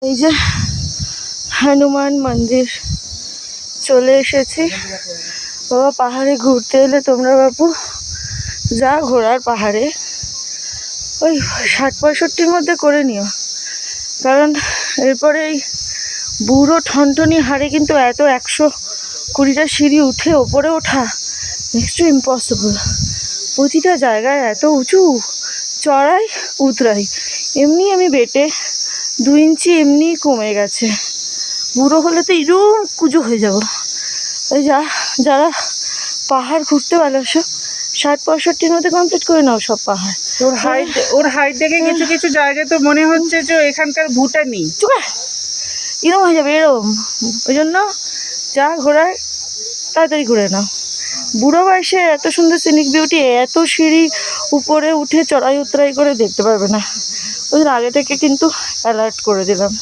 এই যে হনুমান মন্দির চলে এসেছি। বাবা, পাহাড়ে ঘুরতে এলে তোমরা বাবু যা ঘোরার পাহাড়ে ওই 60-65 মধ্যে করে নিও, কারণ এরপরে এই বুড়ো ঠনঠনি হাড়ে কিন্তু এত 120টা সিঁড়ি উঠে ওপরে ওঠা নেক্সট টু ইম্পসিবল। প্রতিটা জায়গায় এত উঁচু, চড়াই উতরাই। এমনি আমি বেটে 2 ইঞ্চি এমনি কমে গেছে। বুড়ো হলে তো এরকম কুজো হয়ে যাব। ওই যারা পাহাড় ঘুরতে ভালোবাসো 60-65 মধ্যে কমপ্লিট করে নাও সব পাহাড়। ওর হাইট দেখে কিছু কিছু জায়গায় তো মনে হচ্ছে যে এখানকার ভুটানি এরকম হয়ে যাবে, এরকম। ওই জন্য যা ঘোরায় তাড়াতাড়ি ঘুরে নাও। বুড়ো বয়সে এত সুন্দর সিনিক বিউটি, এত সিঁড়ি উপরে উঠে চড়াই উতরাই করে দেখতে পারবে না। ওই জন্য আগে থেকে কিন্তু অ্যালার্ট করে দিলাম।